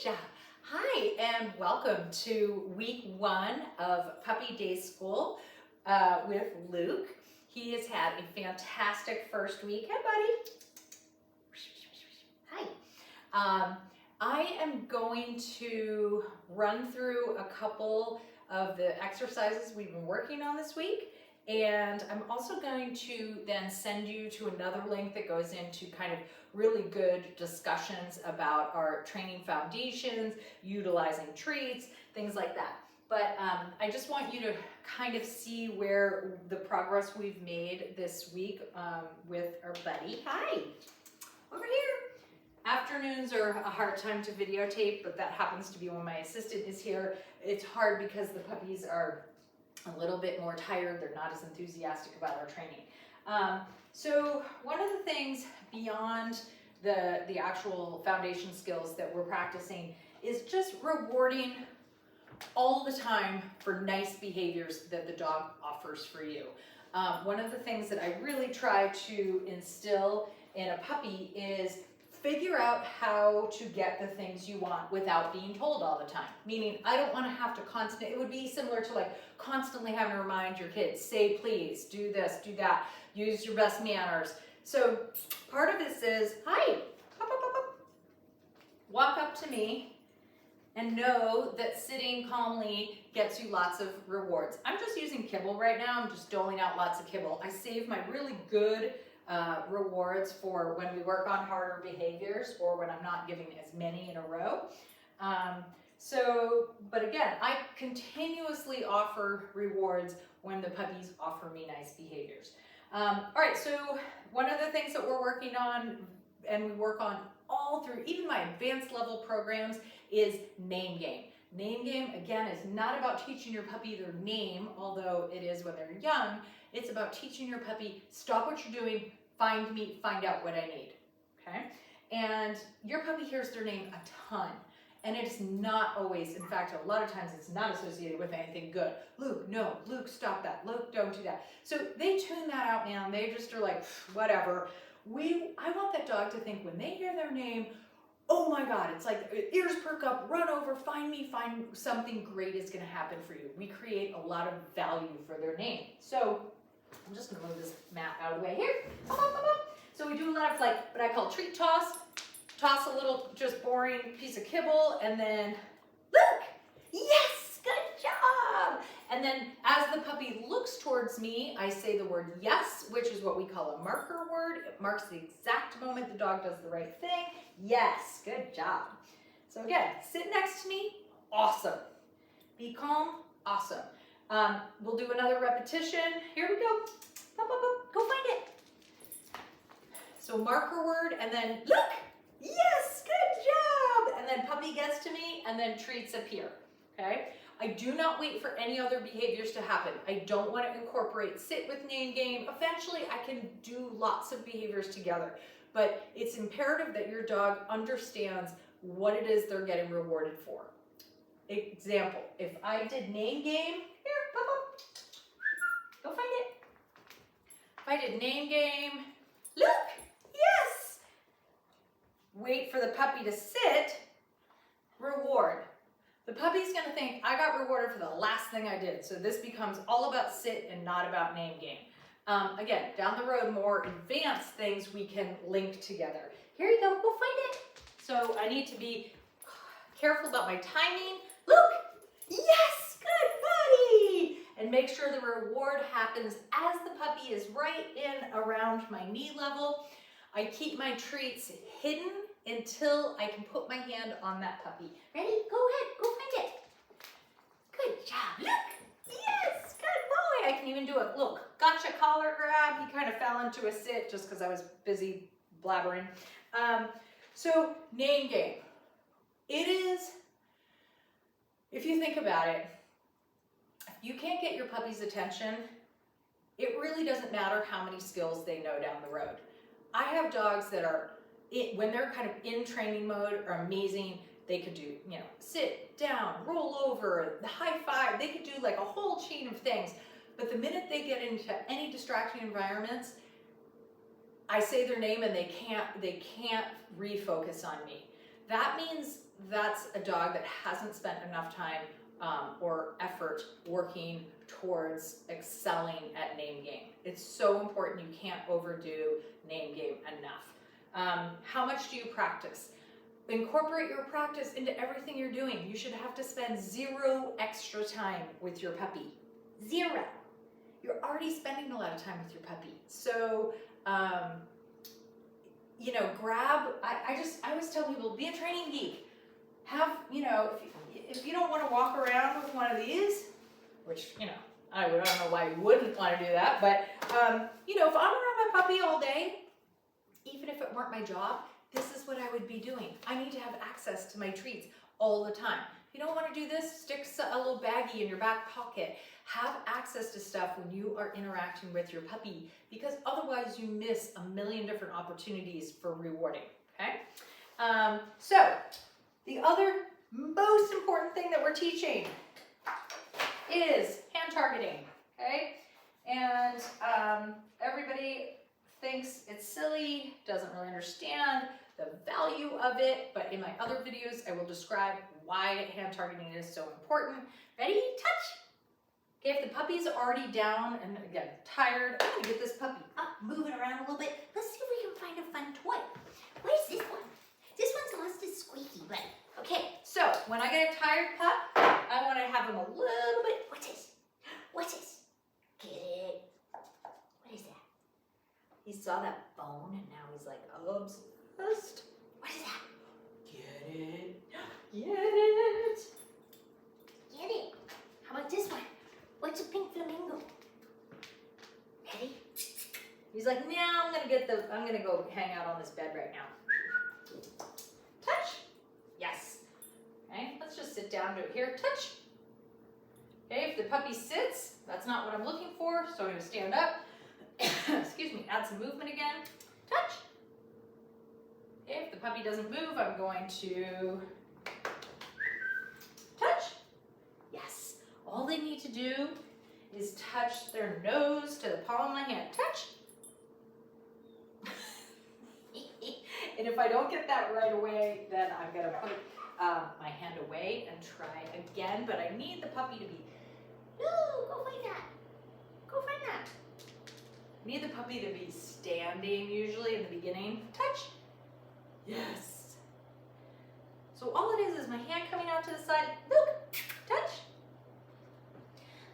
job. Hi, and welcome to week 1 of Puppy Day School with Luke. He has had a fantastic first week. Hi, buddy. Hi. I am going to run through a couple of the exercises we've been working on this week. And I'm also going to then send you to another link that goes into kind of really good discussions about our training foundations, utilizing treats, things like that. But I just want you to kind of see where the progress we've made this week with our buddy. Hi, over here. Afternoons are a hard time to videotape, but that happens to be when my assistant is here. It's hard because the puppies are a little bit more tired. They're not as enthusiastic about our training. So one of the things beyond the actual foundation skills that we're practicing is just rewarding all the time for nice behaviors that the dog offers for you. One of the things that I really try to instill in a puppy is figure out how to get the things you want without being told all the time. Meaning, I don't want to have to constantly, it would be similar to like constantly having to remind your kids, say please, do this, do that, use your best manners. So part of this is, hi, up, up, up, up. Walk up to me and know that sitting calmly gets you lots of rewards. I'm just using kibble right now. I'm just doling out lots of kibble. I save my really good rewards for when we work on harder behaviors or when I'm not giving as many in a row. But again, I continuously offer rewards when the puppies offer me nice behaviors. All right, so one of the things that we're working on, and we work on all through even my advanced level programs, is name game. Name game, again, is not about teaching your puppy their name, although it is when they're young. It's about teaching your puppy, stop what you're doing, find me, find out what I need, okay? And your puppy hears their name a ton, and it's not always, in fact, a lot of times it's not associated with anything good. Luke, no, Luke, stop that, Luke, don't do that. So they tune that out now, and they just are like, whatever. I want that dog to think when they hear their name, oh my God, it's like ears perk up, run over, find me, find something great is gonna happen for you. We create a lot of value for their name. So I'm just gonna move this mat out of the way here. So we do a lot of like what I call treat toss a little just boring piece of kibble, and then look, yes, good job. And then as the puppy looks towards me, I say the word yes, which is what we call a marker word. It marks the exact moment the dog does the right thing. Yes, good job. So again, sit next to me, awesome. Be calm, awesome. We'll do another repetition. Here we go. Go find it. So marker word, and then look. Yes, good job. And then puppy gets to me, and then treats appear. Okay. I do not wait for any other behaviors to happen. I don't want to incorporate sit with name game. Eventually, I can do lots of behaviors together, but it's imperative that your dog understands what it is they're getting rewarded for. Example, if I did name game, here, go find it. If I did name game, look, yes. Wait for the puppy to sit, reward. The puppy's gonna think, I got rewarded for the last thing I did. So this becomes all about sit and not about name game. Again, down the road, more advanced things we can link together. Here you go, go find it. So I need to be careful about my timing. Look, yes, good buddy. And make sure the reward happens as the puppy is right in around my knee level. I keep my treats hidden until I can put my hand on that puppy. Ready? Go ahead, go find it. Good job, look. Yes, good boy. I can even do a, look, gotcha collar grab. He kind of fell into a sit just because I was busy blabbering. So name game. It is, if you think about it, if you can't get your puppy's attention, it really doesn't matter how many skills they know down the road. I have dogs that are, when they're kind of in training mode, are amazing. They could do, sit down, roll over, the high five. They could do like a whole chain of things. But the minute they get into any distracting environments, I say their name and they can't refocus on me. that means that's a dog that hasn't spent enough time or effort working towards excelling at name game. It's so important. You can't overdo name game enough. How much do you practice? Incorporate your practice into everything you're doing. You should have to spend 0 extra time with your puppy. 0. You're already spending a lot of time with your puppy. So, you know, I always tell people, be a training geek. Have, you know, if you don't want to walk around with one of these, which, you know, I don't know why you wouldn't want to do that, but, you know, if I'm around my puppy all day, even if it weren't my job, this is what I would be doing. I need to have access to my treats all the time. If you don't want to do this, stick a little baggie in your back pocket. Have access to stuff when you are interacting with your puppy, because otherwise you miss a million different opportunities for rewarding, okay? So the other most important thing that we're teaching is hand targeting, okay? And everybody thinks it's silly, doesn't really understand the value of it, but in my other videos, I will describe why hand targeting is so important. Ready? Touch! Okay, if the puppy's already down and again, tired, I'm gonna get this puppy up, moving around a little bit. Let's see if we can find a fun toy. Where's this one? This one's lost its squeaky, but okay. So when I get a tired pup, I wanna have him a little bit, what's this? What's this? Get it? What is that? He saw that bone and now he's like obsessed. What is that? Get it? Get it? Get it? How about this one? What's a pink flamingo? Ready? He's like, nah, I'm gonna go hang out on this bed right now. Touch. Yes. Okay, let's just sit down to it here. Touch. Okay, if the puppy sits, that's not what I'm looking for, so I'm gonna stand up. Excuse me, add some movement again. Touch. Okay, if the puppy doesn't move, I'm going to touch. Yes. All they need to do is touch their nose to the palm of my hand. Touch. And if I don't get that right away, then I'm gonna put my hand away and try again, but I need the puppy to be, no, go find that. Go find that. I need the puppy to be standing usually in the beginning. Touch. Yes. So all it is my hand coming out to the side. Look. Touch.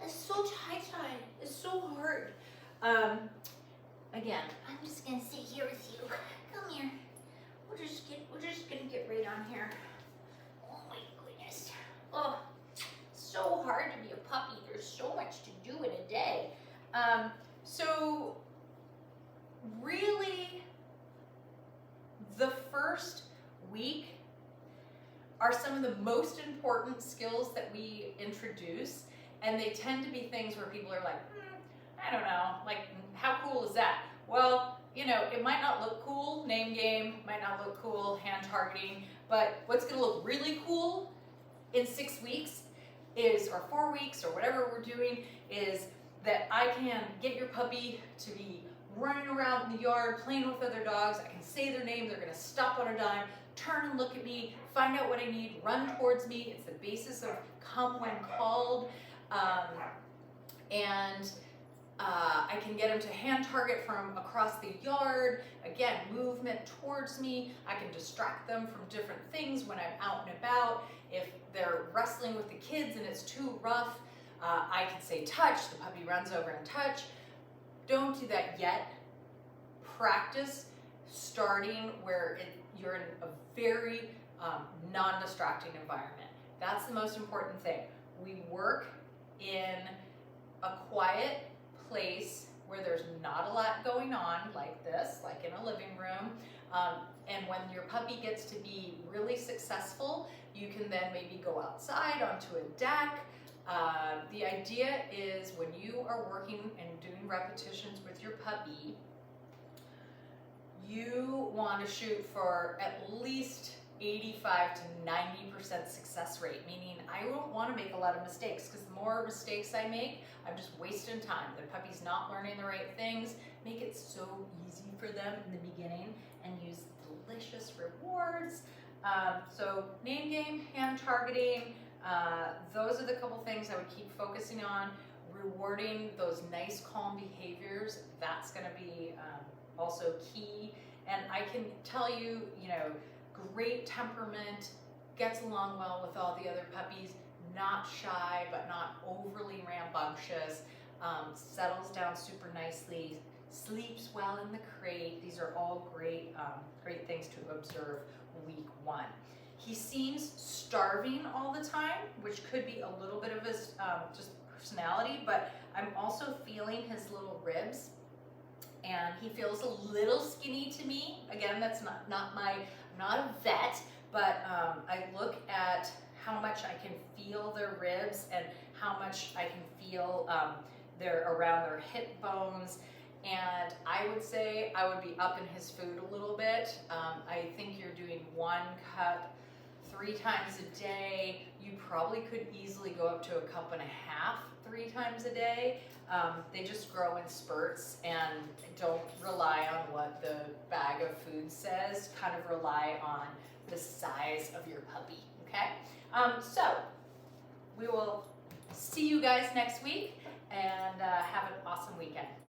It's so tight. It's so hard. Again, I'm just gonna sit here with you. Come here. We're just gonna get right on here. Oh my goodness. Oh, so hard to be a puppy. There's so much to do in a day. So really, the first week are some of the most important skills that we introduce, and they tend to be things where people are like, I don't know, like, how cool is that? Well, you know, it might not look cool, name game, might not look cool, hand targeting, but what's gonna look really cool in 6 weeks is, or 4 weeks, or whatever we're doing, is that I can get your puppy to be running around in the yard, playing with other dogs. I can say their name, they're gonna stop on a dime, turn and look at me, find out what I need, run towards me. It's the basis of come when called. I can get them to hand target from across the yard. Again, movement towards me. I can distract them from different things when I'm out and about. If they're wrestling with the kids and it's too rough, I can say touch, the puppy runs over and touch. Don't do that yet. Practice starting where you're in a very non-distracting environment. That's the most important thing. We work in a quiet place where there's not a lot going on, like this, like in a living room. And when your puppy gets to be really successful, you can then maybe go outside onto a deck. The idea is when you are working and doing repetitions with your puppy, you want to shoot for at least 85 to 90% success rate, meaning I don't want to make a lot of mistakes, because the more mistakes I make, I'm just wasting time. The puppy's not learning the right things. Make it so easy for them in the beginning and use delicious rewards. So name game, hand targeting, those are the couple things I would keep focusing on. Rewarding those nice, calm behaviors, that's going to be also key. And I can tell you, great temperament, gets along well with all the other puppies, not shy, but not overly rambunctious, settles down super nicely, sleeps well in the crate. These are all great, great things to observe week 1. He seems starving all the time, which could be a little bit of his just personality, but I'm also feeling his little ribs, and he feels a little skinny to me. Again, that's not my, I'm not a vet, but I look at how much I can feel their ribs and how much I can feel around their hip bones. And I would say I would be upping his food a little bit. I think you're doing 1 cup 3 times a day. You probably could easily go up to 1.5 cups 3 times a day. They just grow in spurts, and don't rely on what the bag of food says. Kind of rely on the size of your puppy, okay? So we will see you guys next week, and have an awesome weekend.